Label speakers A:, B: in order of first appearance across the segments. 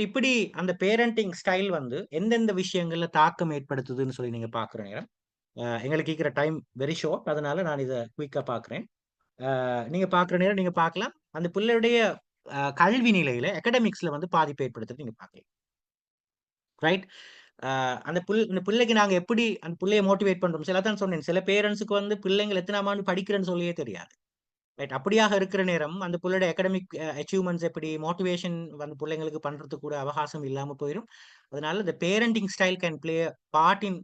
A: இப்படி அந்த parenting style வந்து எந்தெந்த விஷயங்கள்ல தாக்கம் ஏற்படுத்துதுன்னு சொல்லி நீங்க பார்க்குற நேரம், எங்களுக்கு இருக்கிற டைம் வெரி ஷார்ட். அதனால நான் இத குயிக்கா பார்க்குறேன். நீங்க பார்க்குற நேரம் நீங்க பார்க்கலாம். அந்த பிள்ளையுடைய கல்வி நிலையில அகாடமிக்ஸ்ல வந்து பாதிப்பு ஏற்படுத்துறது நீங்க பார்க்கலாம். ரைட்? அ அந்த பிள்ளைக்கு நாங்க எப்படி அந்த பிள்ளைய மோட்டிவேட் பண்றோம். சில அதான் சொன்னேன். சில பேரன்ட்ஸ்க்கு வந்து பிள்ளைங்கள் எத்தனாம் ஆண்டு படிக்கிறேன்னு சொல்லியே தெரியாது. ரைட். அப்படியாக இருக்கிற நேரம், அந்த புள்ளையோட அகாடமிக் அச்சீவ்மென்ட்ஸ் எப்படி மோட்டிவேஷன் வந்து புள்ளைங்களுக்கு பண்றதுக்கு கூட அவகாசம் இல்லாம போயிரும். அதனால the parenting style can play a part in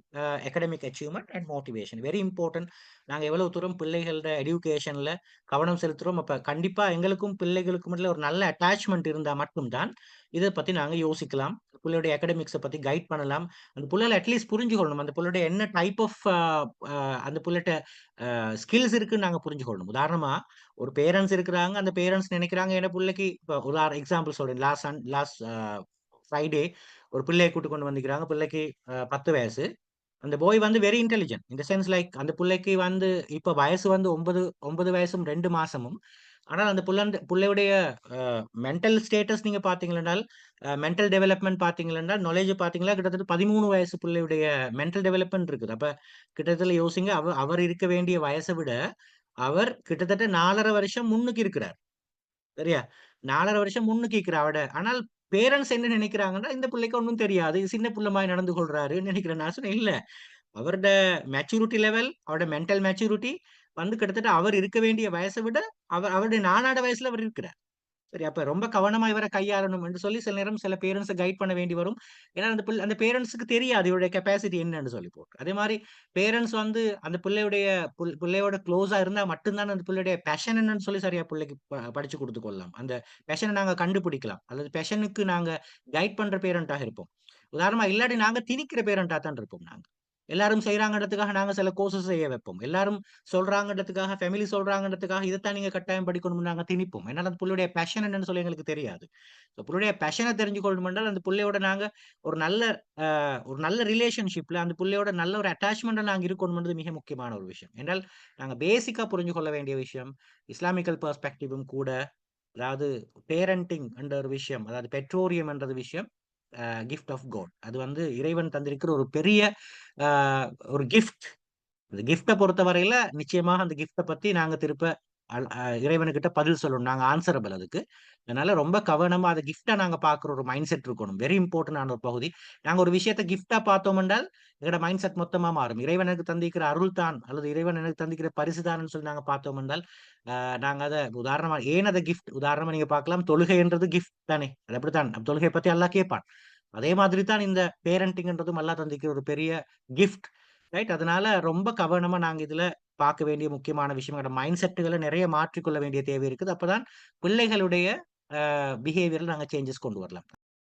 A: academic achievement and motivation. Very important. நாங்க எவ்வளவு தூரம் பிள்ளைகளோட எடுகேஷன்ல கவனம் செலுத்துறோம். அப்ப கண்டிப்பா எங்களுக்கும் பிள்ளைகளுக்கும் இடையில ஒரு நல்ல அட்டாச்மென்ட் இருந்தா மட்டும் தான், இத பத்தி நாங்க யோசிக்கலாம். புள்ளையோட அகாடமிக்ஸ பத்தி கைட் பண்ணலாம். அந்த புள்ளைகள அட்லீஸ்ட் புரிஞ்சுக்கொள்ளணும். அந்த புள்ளையோட என்ன டைப் ஆஃப் அந்த புள்ளைட்ட ஸ்கில்ஸ் இருக்குன்னு நாங்க புரிஞ்சுக்கொள்ளணும். உதாரணமா ஒரு பேரண்ட்ஸ் இருக்கிறாங்க. அந்த பேரண்ட்ஸ் நினைக்கிறாங்க, என் புள்ளைக்கு இப்ப எக்ஸாம்பிள் சொல்றேன். லாஸ்ட் ஃப்ரைடே ஒரு பிள்ளைய கூட்டிக் கொண்டு வந்திருக்கிறாங்க. பிள்ளைக்கு 10 வயசு. அந்த பாய் வந்து very intelligent. In the sense like அந்த புள்ளைக்கு வந்து இப்ப வயசு வந்து 9 வயசும் 2 மாசமும். ஆனால் அந்த புள்ளையுடைய மென்டல் ஸ்டேட்டஸ் நீங்க பார்த்தீங்களென்றால், மென்டல் டெவலப்மென்ட் பார்த்தீங்களென்றால், நாலேட்ஜ் பார்த்தீங்கன்னா கிட்டத்தட்ட 13 வயசு புள்ளையுடைய மென்டல் டெவலப்மென்ட் இருக்குது. அப்ப கிட்டத்தட்ட யோசிங்க, அவர் இருக்க வேண்டிய வயச விட, அவர் கிட்டத்தட்ட 4 1/2 வருஷம் முன்னுக்கு இருக்கிறார். சரியா? 4 1/2 வருஷம் முன்னுக்கு இருக்கிறார் அவட. ஆனால் பேரன்ட்ஸ் என்ன நினைக்கிறாங்கன்னா, இந்த புள்ளைக்கு ஒண்ணும் தெரியாது. சின்ன புள்ள மாரி நடந்து கொள்றாருன்னு நினைக்கிறேன். நான் சொன்னேன், இல்ல. அவருட மெச்சூரிட்டி லெவல், அவருடைய மென்டல் மெச்சூரிட்டி வந்து கிட்டத்தட்ட அவர் இருக்க வேண்டிய வயச விட, அவருடைய 4 வயசுல அவர் இருக்கிறார். சரி, அப்ப ரொம்ப கவனமா இவர கையாளணும் என்று சொல்லி சில நேரம் சில பேரண்ட்ஸ கைட் பண்ண வேண்டி வரும். ஏன்னா அந்த பேரண்ட்ஸ்க்கு தெரியாது இவருடைய கெப்பாசிட்டி என்னன்னு சொல்லி போட்டு. அதே மாரி பேரண்ட்ஸ் வந்து அந்த பிள்ளையுடைய பிள்ளையோட குளோஸா இருந்தா மட்டும் தான் அந்த பிள்ளையுடைய பேஷன் என்னன்னு சொல்லி சரியா பிள்ளைக்கு படிச்சு குடுத்துக் கொள்ளலாம். அந்த பேஷன நாங்க கண்டுபிடிக்கலாம். அல்லது பேஷனுக்கு நாங்க கைட் பண்ற பேரண்ட்டா இருப்போம். உதாரணமா இல்லாட்டி நாங்க திணிக்கிற பேரண்ட்டா தான் இருப்போம் நாங்க. எல்லாரும் செய்றாங்கன்றதுக்காக நாங்க சில கோர்ஸஸ் செய்ய வைப்போம். எல்லாரும் சொல்றாங்கன்றதுக்காக, ஃபேமிலி சொல்றாங்கன்றதுக்காக இதத்தான் நீங்க கட்டாயம் படிக்கணும்னு நாங்க திணிப்போம். ஏன்னா, அந்த புள்ளையுடைய பேஷன் என்னன்னு சொல்லி எங்களுக்கு தெரியாது. புள்ளையுடைய பேஷன தெரிஞ்சு கொள்ளணும் என்றால், அந்த புள்ளையோட நாங்க ஒரு நல்ல ஒரு நல்ல ரிலேஷன்ஷிப்ல அந்த புள்ளையோட நல்ல ஒரு அட்டாச்மெண்ட்ல நாங்க இருக்கணும்ன்றது மிக முக்கியமான ஒரு விஷயம். என்றால், நாங்க பேசிக்கா புரிஞ்சு கொள்ள வேண்டிய விஷயம், இஸ்லாமிக்கல் பெர்ஸ்பெக்டிவும் கூட, அதாவது பேரண்டிங் என்ற ஒரு விஷயம், அதாவது பெற்றோரியம் என்ற விஷயம் கிஃப்ட் ஆஃப் காட். அது வந்து இறைவன் தந்திருக்கிற ஒரு பெரிய அ ஒரு கிஃப்ட். அந்த கிஃப்ட்ட பொறுத்தவரையில நிச்சயமாக அந்த கிஃப்ட்ட பத்தி நாங்க திருப்ப இறைவனுக்கிட்ட பதில் சொல்லணும். நாங்க ஆன்சரபிள் அதுக்கு. அதனால ரொம்ப கவனமா அத கிஃப்ட்டா நாங்க பார்க்குற ஒரு மைண்ட் செட் இருக்கணும். வெரி இம்பார்ட்டன்டான ஒரு பகுதி. நாங்க ஒரு விஷயத்த கிஃப்ட்டா பார்த்தோம் என்றால், எங்களோட மைண்ட் செட் மொத்தமா மாறும். இறைவன் எனக்கு தந்திருக்கிற அருள் தான், அல்லது இறைவன் எனக்கு தந்திருக்கிற பரிசு தான்னு சொல்லி நாங்க பார்த்தோம் என்றால், நாங்க அத உதாரணமா ஏன் அத கிஃப்ட் உதாரணமா நீங்க பார்க்கலாம். தொழுகைன்றது கிஃப்ட் தானே! அது அப்படித்தான். தொழுகைய பத்தி அல்லாஹ் கேட்பான். அதே மாதிரி தான் இந்த பேரண்டிங்ன்றதும் அல்லாஹ் தந்திருக்கிற ஒரு பெரிய கிஃப்ட். ரைட். அதனால ரொம்ப கவனமா நாங்க இதுல பார்க்க வேண்டிய முக்கியமான விஷயம். எங்களோட மைண்ட் செட்டுகள நிறைய மாற்றிக்கொள்ள வேண்டிய தேவை இருக்குது. அப்பதான் பிள்ளைகளுடைய பிஹேவியர்ல நாங்க சேஞ்சஸ் கொண்டு வரலாம்.